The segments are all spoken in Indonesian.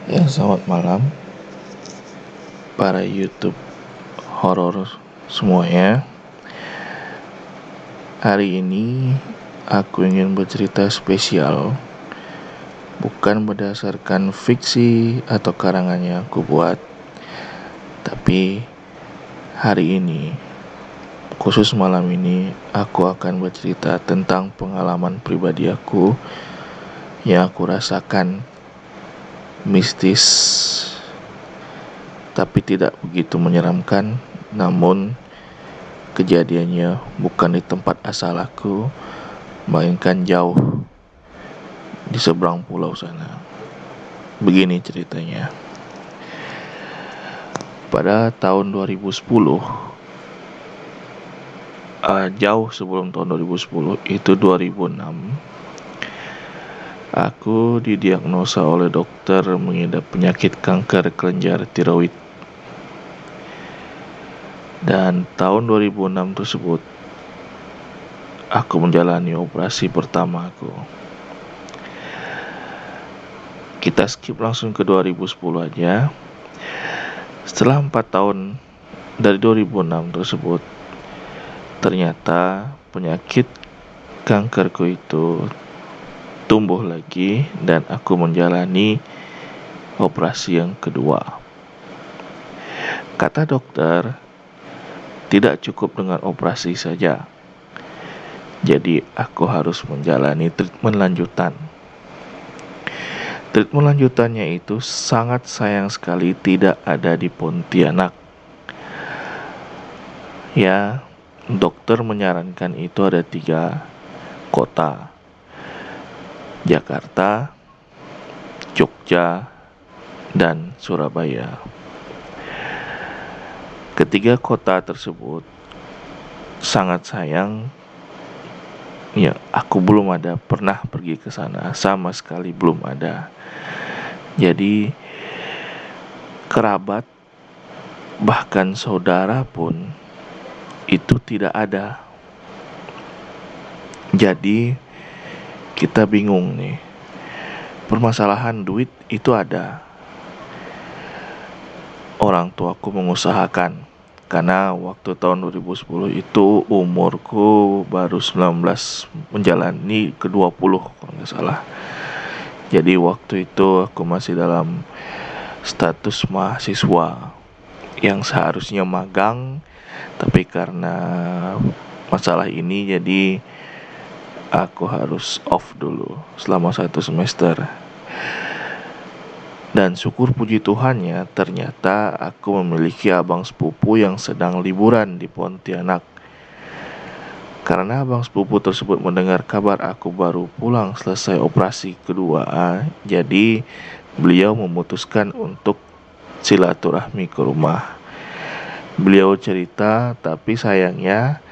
Ya, selamat malam para YouTube horor semuanya. Hari ini aku ingin bercerita spesial, bukan berdasarkan fiksi atau karangan yang aku buat, tapi hari ini, khusus malam ini, aku akan bercerita tentang pengalaman pribadi aku yang aku rasakan mistis, tapi tidak begitu menyeramkan. Namun kejadiannya bukan di tempat asal aku, melainkan jauh di seberang pulau sana. Begini ceritanya. Pada tahun 2010, jauh sebelum tahun 2010, itu 2006, aku didiagnosa oleh dokter mengidap penyakit kanker kelenjar tiroid. Dan tahun 2006 tersebut, aku menjalani operasi pertama aku. Kita skip langsung ke 2010 aja. Setelah 4 tahun dari 2006 tersebut, ternyata penyakit kankerku itu tumbuh lagi dan aku menjalani operasi yang kedua. Kata dokter, tidak cukup dengan operasi saja. Jadi aku harus menjalani treatment lanjutan. Treatment lanjutannya itu sangat sayang sekali tidak ada di Pontianak. Ya, dokter menyarankan itu ada 3 kota: Jakarta, Jogja, dan Surabaya. Ketiga kota tersebut sangat sayang. Ya, aku belum ada pernah pergi ke sana, sama sekali belum ada. Jadi kerabat, bahkan saudara pun itu tidak ada. Jadi kita bingung nih. Permasalahan duit itu ada. Orang tuaku mengusahakan, karena waktu tahun 2010 itu umurku baru 19 menjalani ke 20 kalau nggak salah. Jadi waktu itu aku masih dalam status mahasiswa yang seharusnya magang, tapi karena masalah ini jadi aku harus off dulu selama 1 semester. Dan syukur puji Tuhannya, ternyata aku memiliki abang sepupu yang sedang liburan di Pontianak. Karena abang sepupu tersebut mendengar kabar aku baru pulang selesai operasi kedua, jadi beliau memutuskan untuk silaturahmi ke rumah. Beliau cerita, tapi sayangnya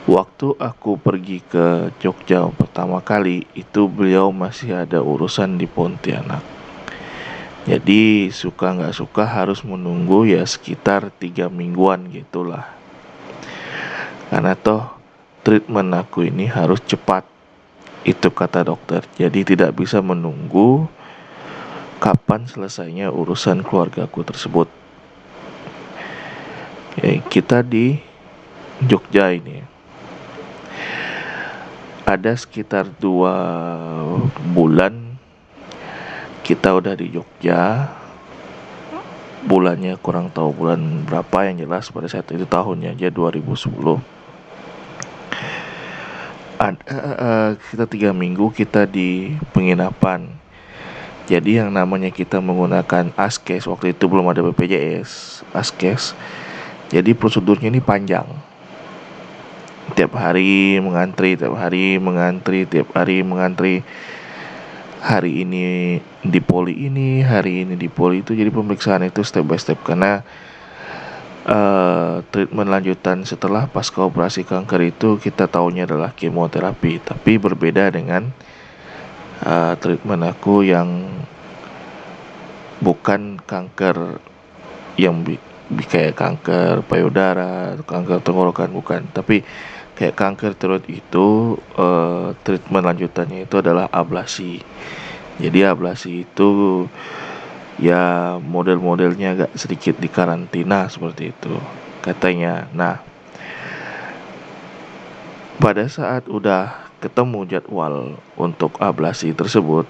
waktu aku pergi ke Jogja pertama kali, itu beliau masih ada urusan di Pontianak. Jadi suka gak suka harus menunggu ya sekitar 3 mingguan gitulah. Karena toh treatment aku ini harus cepat, itu kata dokter. Jadi tidak bisa menunggu kapan selesainya urusan keluargaku tersebut. Kita di Jogja ini ada sekitar 2 bulan kita udah di Jogja. Bulannya kurang tahu bulan berapa, yang jelas pada saat itu tahunnya aja 2010. Kita 3 minggu kita di penginapan. Jadi yang namanya kita menggunakan askes, waktu itu belum ada BPJS, askes. Jadi prosedurnya ini panjang. Tiap hari mengantri. Hari ini di poli ini, hari ini di poli itu. Jadi pemeriksaan itu step by step, karena treatment lanjutan setelah pasca operasi kanker itu kita tahunya adalah kemoterapi. Tapi berbeda dengan treatment aku yang bukan kanker yang kayak kanker payudara, kanker tenggorokan, bukan. Tapi kayak kanker tiroid itu, treatment lanjutannya itu adalah ablasi. Jadi ablasi itu ya model-modelnya agak sedikit dikarantina seperti itu katanya. Nah, pada saat udah ketemu jadwal untuk ablasi tersebut,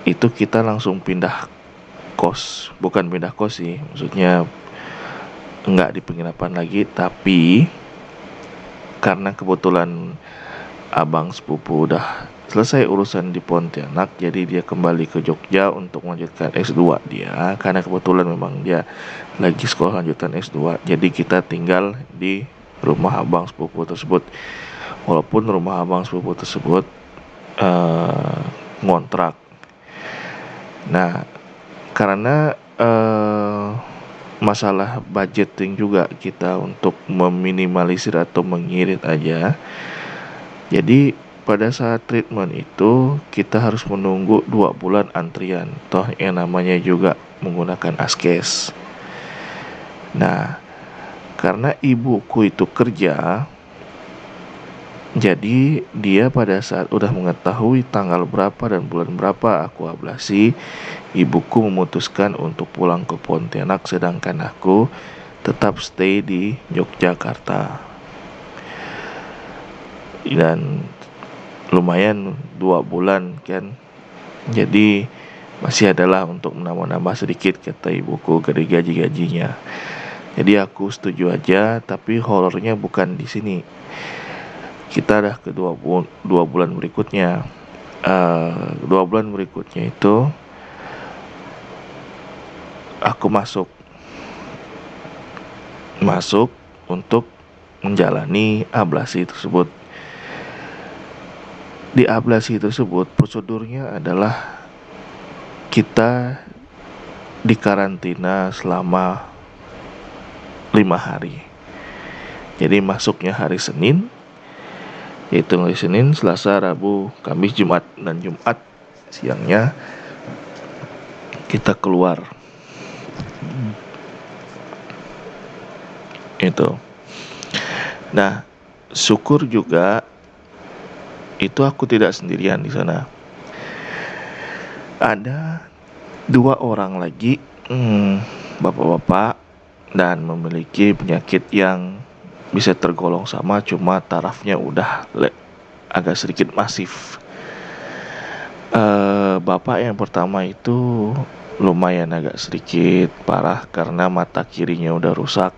itu kita langsung pindah kos. Bukan pindah kos sih, maksudnya nggak di penginapan lagi, tapi karena kebetulan abang sepupu udah selesai urusan di Pontianak, jadi dia kembali ke Jogja untuk melanjutkan S2 dia, karena kebetulan memang dia lagi sekolah lanjutan S2. Jadi kita tinggal di rumah abang sepupu tersebut, walaupun rumah abang sepupu tersebut ngontrak. Nah, karena masalah budgeting juga kita untuk meminimalisir atau mengirit aja, jadi pada saat treatment itu kita harus menunggu 2 bulan antrian. Toh yang namanya juga menggunakan askes. Nah, karena ibuku itu kerja, jadi dia pada saat udah mengetahui tanggal berapa dan bulan berapa aku ablasi, ibuku memutuskan untuk pulang ke Pontianak, sedangkan aku tetap stay di Yogyakarta. Dan lumayan 2 bulan kan, jadi masih adalah untuk menambah-nambah sedikit, kata ibuku, dari gaji-gajinya. Jadi aku setuju aja, tapi horornya bukan di sini. Kita dah ke 2 bulan berikutnya. 2 bulan berikutnya itu aku masuk untuk menjalani ablasi tersebut. Di ablasi tersebut prosedurnya adalah kita dikarantina selama 5 hari. Jadi masuknya hari Senin, yaitu hari Senin, Selasa, Rabu, Kamis, Jumat, dan Jumat siangnya kita keluar. Itu. Nah, syukur juga itu aku tidak sendirian di sana. Ada 2 orang lagi, bapak-bapak, dan memiliki penyakit yang bisa tergolong sama, cuma tarafnya udah agak sedikit masif. Bapak yang pertama itu lumayan agak sedikit parah karena mata kirinya udah rusak.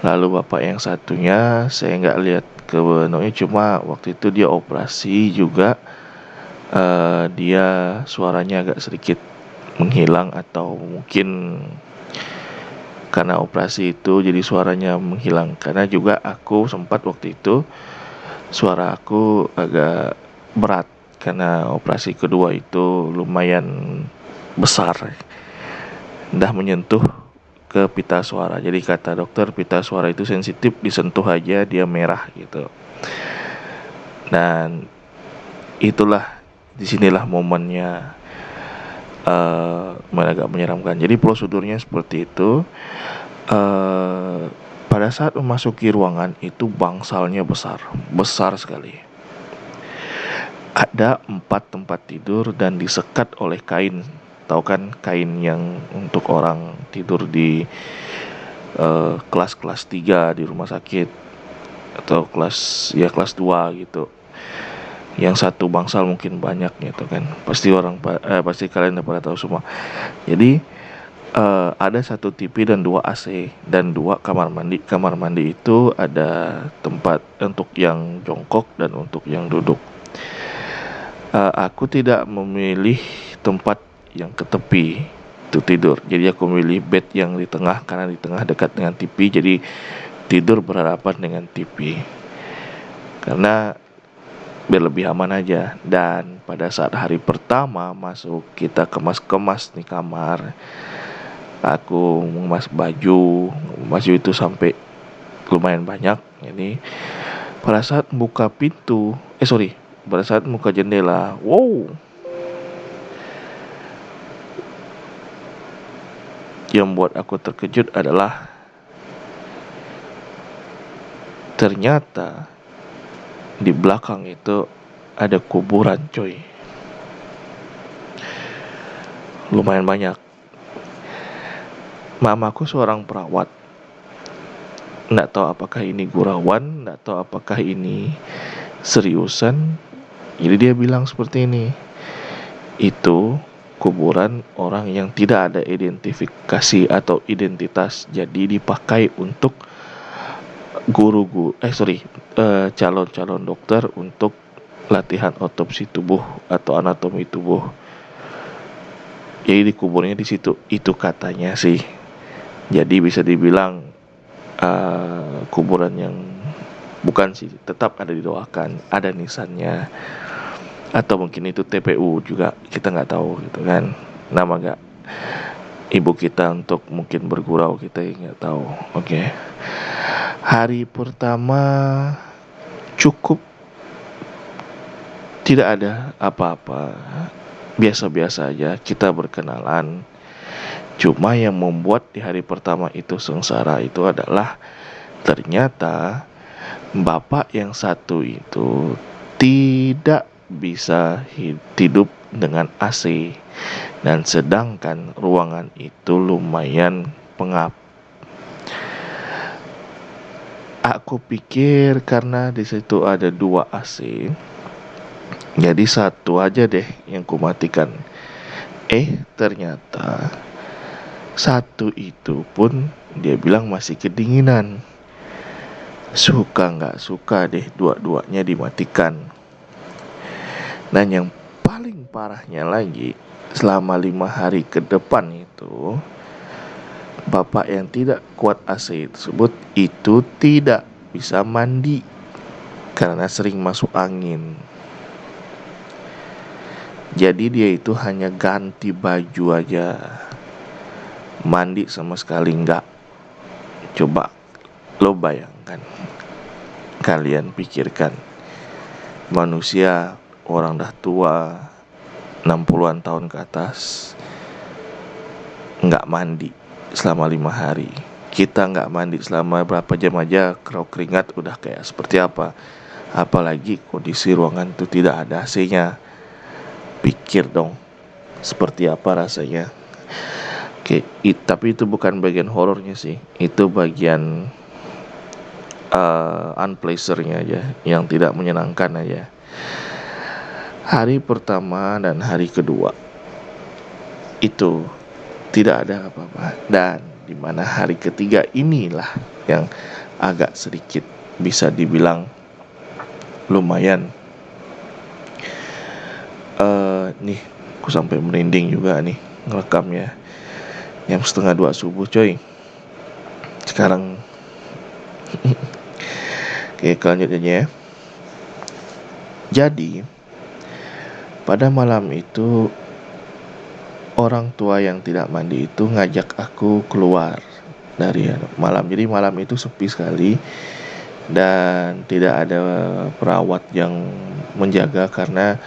Lalu bapak yang satunya saya nggak lihat kebenarannya, cuma waktu itu dia operasi juga, dia suaranya agak sedikit menghilang, atau mungkin karena operasi itu jadi suaranya menghilang. Karena juga aku sempat waktu itu suara aku agak berat karena operasi kedua itu lumayan besar, dah menyentuh ke pita suara. Jadi kata dokter, pita suara itu sensitif, disentuh aja dia merah gitu. Dan itulah, disinilah momennya agak menyeramkan. Jadi prosedurnya seperti itu. Pada saat memasuki ruangan itu bangsalnya besar sekali. Ada 4 tempat tidur dan disekat oleh kain. Tahu kan kain yang untuk orang tidur di kelas 3 di rumah sakit, atau kelas 2 gitu. Yang satu bangsal mungkin banyak gitu kan. Pasti kalian udah pada tahu semua. Jadi ada 1 TV dan 2 AC dan 2 kamar mandi. Kamar mandi itu ada tempat untuk yang jongkok dan untuk yang duduk. Aku tidak memilih tempat yang ke tepi untuk tidur. Jadi aku memilih bed yang di tengah, karena di tengah dekat dengan TV, jadi tidur berhadapan dengan TV. Karena biar lebih aman aja. Dan pada saat hari pertama masuk, kita kemas-kemas nih kamar. Aku mengemas baju itu sampai lumayan banyak. Jadi pada saat buka pintu, pada saat buka jendela, wow, yang buat aku terkejut adalah ternyata di belakang itu ada kuburan, coy. lumayan banyak. Mamaku seorang perawat. Nggak tahu apakah ini gurauan, nggak tahu apakah ini seriusan. Jadi dia bilang seperti ini, itu kuburan orang yang tidak ada identifikasi atau identitas, jadi dipakai untuk calon-calon dokter untuk latihan otopsi tubuh atau anatomi tubuh. Jadi dikuburnya di situ, itu katanya sih. Jadi bisa dibilang kuburan yang bukan sih, tetap ada didoakan, ada nisannya, atau mungkin itu TPU juga, kita nggak tahu gitu kan, nama nggak ibu kita untuk mungkin bergurau, kita nggak tahu. Oke. Hari pertama cukup tidak ada apa-apa, biasa-biasa aja, kita berkenalan. Cuma yang membuat di hari pertama itu sengsara itu adalah ternyata bapak yang satu itu tidak bisa hidup dengan AC, dan sedangkan ruangan itu lumayan pengap. Aku pikir karena di situ ada 2 AC, jadi satu aja deh yang kumatikan. Ternyata satu itu pun dia bilang masih kedinginan. Suka nggak suka deh, dua-duanya dimatikan. Dan yang paling parahnya lagi, selama 5 hari ke depan itu, bapak yang tidak kuat AC tersebut itu tidak bisa mandi karena sering masuk angin. Jadi dia itu hanya ganti baju aja, mandi sama sekali enggak. Coba lo bayangkan, kalian pikirkan, manusia, orang dah tua 60-an tahun ke atas, enggak mandi selama 5 hari. Kita enggak mandi selama berapa jam aja, keringat udah kayak seperti apa. Apalagi kondisi ruangan itu tidak ada AC-nya. Pikir dong, seperti apa rasanya. Oke, tapi itu bukan bagian horornya sih. Itu bagian unpleasantnya aja, yang tidak menyenangkan aja. Hari pertama dan hari kedua itu tidak ada apa-apa, dan dimana hari ketiga inilah yang agak sedikit bisa dibilang lumayan. Nih, aku sampai merinding juga nih ngerekamnya. Jam 1:30 subuh coy. Sekarang oke, lanjut aja ya. Jadi pada malam itu orang tua yang tidak mandi itu ngajak aku keluar dari malam. Jadi malam itu sepi sekali dan tidak ada perawat yang menjaga karena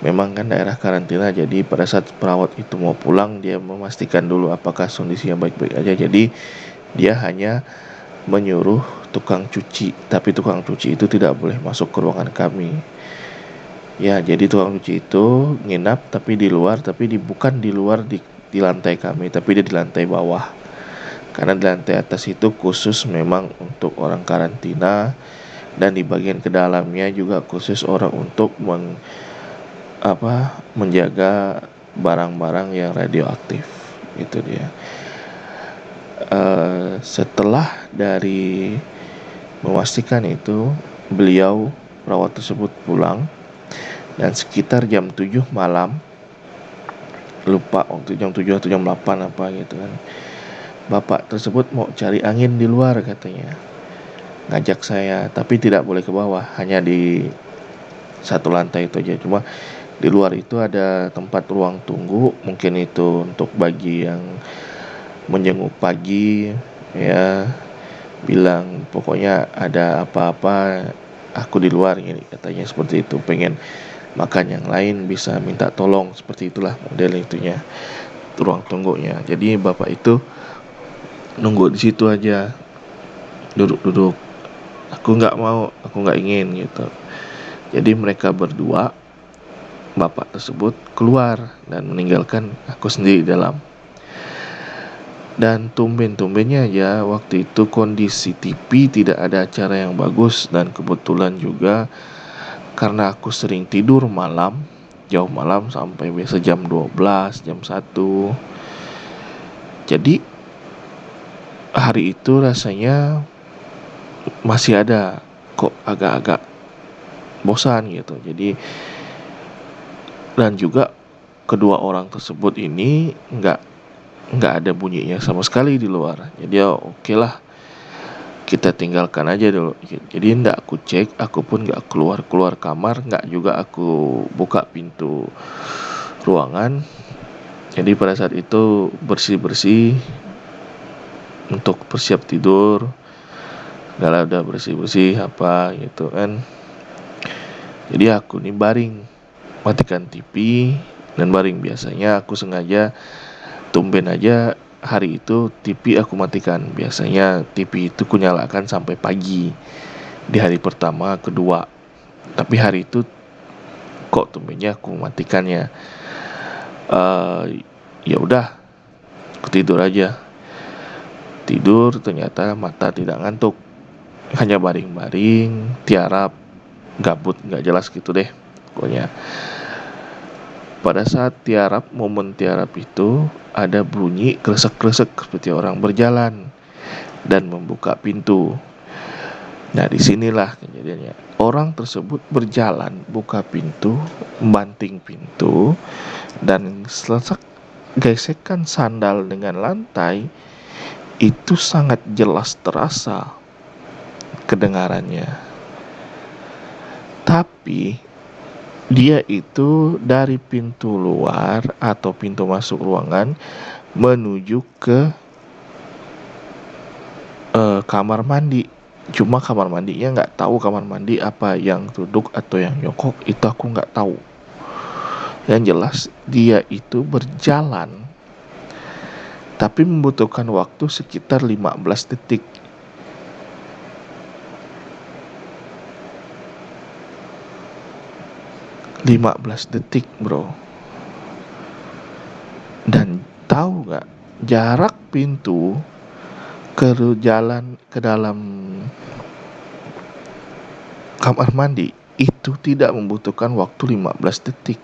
memang kan daerah karantina. Jadi pada saat perawat itu mau pulang, dia memastikan dulu apakah kondisinya baik-baik aja. Jadi dia hanya menyuruh tukang cuci, tapi tukang cuci itu tidak boleh masuk ke ruangan kami. Ya, jadi tukang cuci itu nginap tapi di luar, tapi bukan di luar di lantai kami, tapi dia di lantai bawah. Karena di lantai atas itu khusus memang untuk orang karantina, dan di bagian kedalamnya juga khusus orang untuk menjaga barang-barang yang radioaktif. Itu dia. Setelah dari memastikan itu, beliau perawat tersebut pulang, dan sekitar jam 7 malam, lupa waktu jam 7 atau jam 8 apa gitu kan, bapak tersebut mau cari angin di luar katanya. Ngajak saya, tapi tidak boleh ke bawah, hanya di satu lantai itu aja. Cuma di luar itu ada tempat ruang tunggu, mungkin itu untuk bagi yang menjenguk pagi ya. Bilang pokoknya ada apa-apa aku di luar ini, katanya seperti itu. Pengen makan yang lain bisa minta tolong, seperti itulah model itunya, ruang tunggunya. Jadi bapak itu nunggu di situ aja, duduk-duduk. Aku nggak mau, aku nggak ingin gitu. Jadi mereka berdua bapak tersebut keluar dan meninggalkan aku sendiri di dalam. Dan tumben-tumbennya ya waktu itu kondisi TV tidak ada acara yang bagus, dan kebetulan juga karena aku sering tidur malam, jauh malam sampai biasa jam 12, jam 1. Jadi hari itu rasanya masih ada kok agak-agak bosan gitu. Jadi dan juga kedua orang tersebut ini nggak ada bunyinya sama sekali di luar. Jadi ya oke lah, kita tinggalkan aja dulu. Jadi nggak aku cek, aku pun nggak keluar kamar, nggak juga aku buka pintu ruangan. Jadi pada saat itu bersih untuk bersiap tidur. Segala udah bersih apa gitu kan. Jadi aku nih baring, matikan TV dan baring. Biasanya aku sengaja tumben aja hari itu TV aku matikan. Biasanya TV itu kunyalakan sampai pagi di hari pertama, kedua. Tapi hari itu kok tumbennya aku matikannya. Ya udah, aku tidur aja. Tidur ternyata mata tidak ngantuk, hanya baring-baring, tiarap, gabut, nggak jelas gitu deh pokoknya. Pada saat tiarap, momen tiarap itu ada bunyi kresek-kresek seperti orang berjalan dan membuka pintu. Nah disinilah kejadiannya. Orang tersebut berjalan, buka pintu, membanting pintu, dan selesak gesekan sandal dengan lantai itu sangat jelas terasa kedengarannya. Tapi dia itu dari pintu luar atau pintu masuk ruangan menuju ke kamar mandi. Cuma kamar mandinya nggak tahu kamar mandi apa yang duduk atau yang jongkok, itu aku nggak tahu. Yang jelas dia itu berjalan, tapi membutuhkan waktu sekitar 15 detik. 15 detik bro. Dan tahu nggak, jarak pintu ke jalan ke dalam kamar mandi itu tidak membutuhkan waktu 15 detik.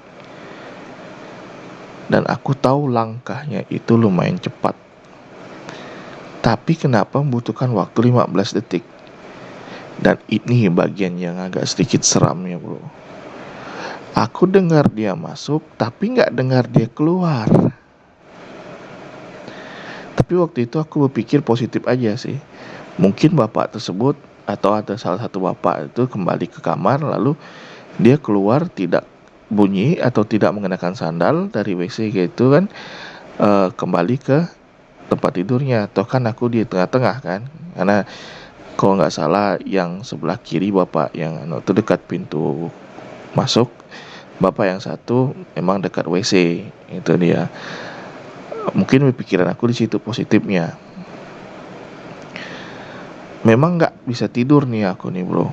Dan aku tahu langkahnya itu lumayan cepat. Tapi kenapa membutuhkan waktu 15 detik? Dan ini bagian yang agak sedikit seramnya bro. Aku dengar dia masuk, tapi nggak dengar dia keluar. Tapi waktu itu aku berpikir positif aja sih. Mungkin bapak tersebut atau ada salah satu bapak itu kembali ke kamar, lalu dia keluar tidak bunyi atau tidak mengenakan sandal dari WC gitu kan, kembali ke tempat tidurnya. Atau kan aku di tengah-tengah kan, karena kalau nggak salah yang sebelah kiri bapak yang itu dekat pintu masuk, bapak yang satu emang dekat WC. Itu dia, mungkin pikiran aku di situ positifnya. Memang nggak bisa tidur nih aku nih bro.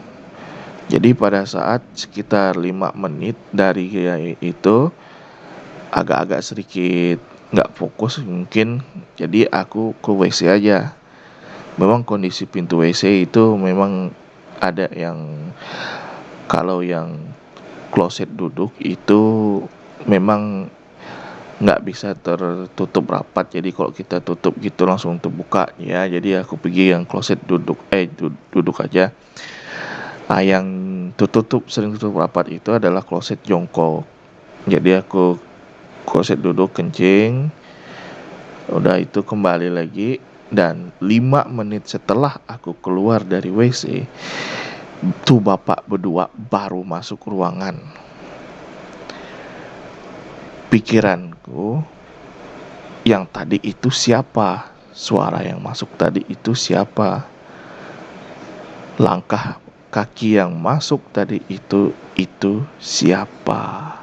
Jadi pada saat sekitar 5 menit dari itu agak-agak sedikit nggak fokus mungkin, jadi aku ke WC aja. Memang kondisi pintu WC itu memang ada yang, kalau yang kloset duduk itu memang nggak bisa tertutup rapat, jadi kalau kita tutup gitu langsung terbuka ya. Jadi aku pergi yang kloset duduk duduk aja. Yang tutup sering tutup rapat itu adalah kloset jongkok. Jadi aku kloset duduk kencing, udah itu kembali lagi. Dan 5 menit setelah aku keluar dari WC, tuh bapak berdua baru masuk ruangan. Pikiranku, yang tadi itu siapa? Suara yang masuk tadi itu siapa? Langkah kaki yang masuk tadi itu siapa?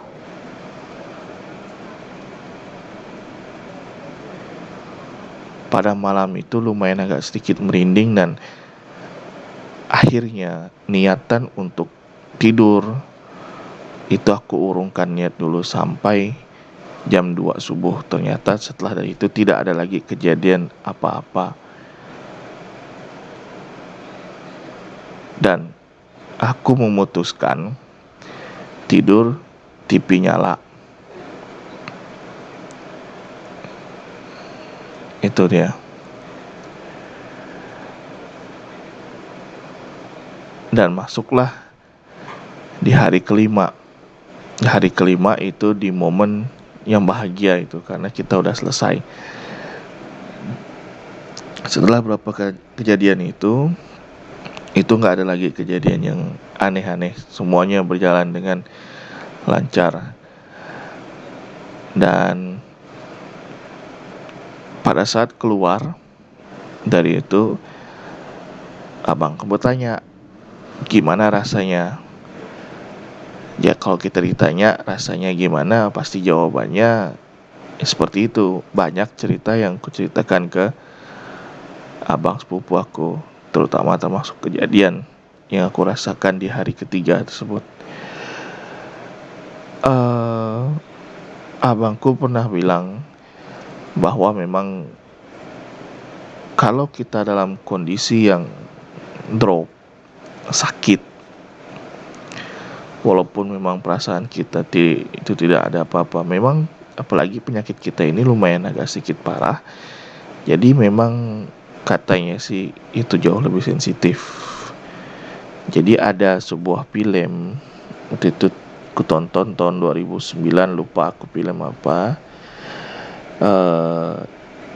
Pada malam itu lumayan agak sedikit merinding, dan akhirnya niatan untuk tidur Itu aku urungkan niat dulu sampai jam 2 subuh. Ternyata setelah dari itu tidak ada lagi kejadian apa-apa. Dan aku memutuskan tidur TV nyala. Itu dia. Dan masuklah di hari kelima. Hari kelima itu di momen yang bahagia itu, karena kita udah selesai. Setelah beberapa kejadian itu nggak ada lagi kejadian yang aneh-aneh. Semuanya berjalan dengan lancar. Dan pada saat keluar dari itu, abangku bertanya, gimana rasanya? Ya kalau kita ditanya rasanya gimana, pasti jawabannya seperti itu. Banyak cerita yang kuceritakan ke abang sepupu aku, terutama termasuk kejadian yang aku rasakan di hari ketiga tersebut. Abangku pernah bilang bahwa memang kalau kita dalam kondisi yang drop, sakit, walaupun memang perasaan kita itu tidak ada apa-apa, memang apalagi penyakit kita ini lumayan agak sedikit parah, jadi memang katanya sih itu jauh lebih sensitif. Jadi ada sebuah film waktu itu ku tonton tahun 2009, lupa aku film apa.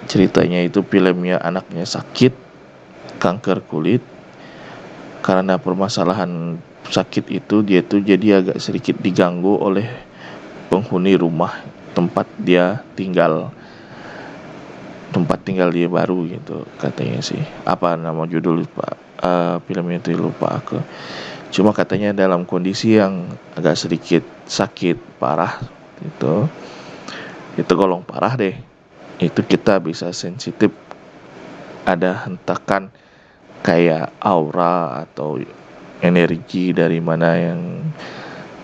Ceritanya itu filmnya anaknya sakit kanker kulit. Karena permasalahan sakit itu, dia tuh jadi agak sedikit diganggu oleh penghuni rumah tempat tinggal dia baru gitu katanya sih. Apa nama judul lupa, filmnya itu lupa aku. Cuma katanya dalam kondisi yang agak sedikit sakit parah itu golong parah deh, itu kita bisa sensitif, ada hentakan kayak aura atau energi dari mana yang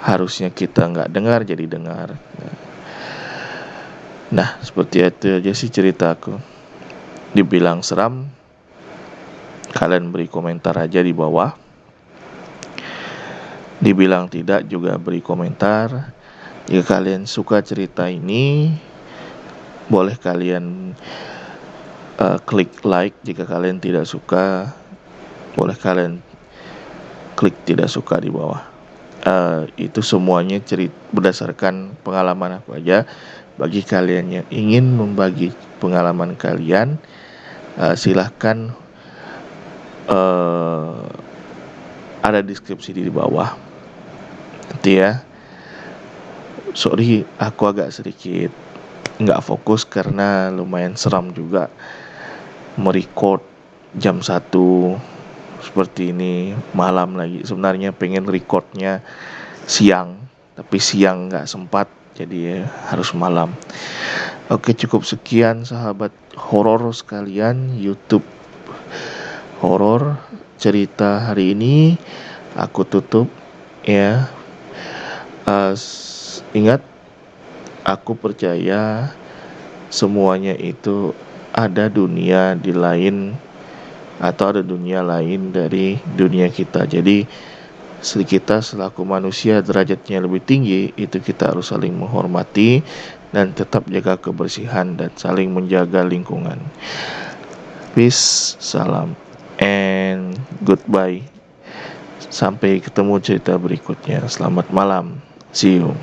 harusnya kita nggak dengar jadi dengar. Nah seperti itu aja sih cerita aku. Dibilang seram, kalian beri komentar aja di bawah. Dibilang tidak juga beri komentar. Jika kalian suka cerita ini, boleh kalian klik like. Jika kalian tidak suka, boleh kalian klik tidak suka di bawah. Itu semuanya berdasarkan pengalaman aku aja. Bagi kalian yang ingin membagi pengalaman kalian, silahkan ada deskripsi di bawah. Nanti ya. Sorry, aku agak sedikit nggak fokus karena lumayan seram juga merecord jam 1 seperti ini, malam lagi. Sebenarnya pengen recordnya siang, tapi siang nggak sempat, jadi harus malam. Oke, cukup sekian sahabat horor sekalian, YouTube horor cerita hari ini aku tutup ya. Ingat, aku percaya semuanya itu ada dunia di lain, atau ada dunia lain dari dunia kita. Jadi kita selaku manusia derajatnya lebih tinggi, itu kita harus saling menghormati dan tetap jaga kebersihan dan saling menjaga lingkungan. Peace, salam, and goodbye. Sampai ketemu cerita berikutnya. Selamat malam. See you.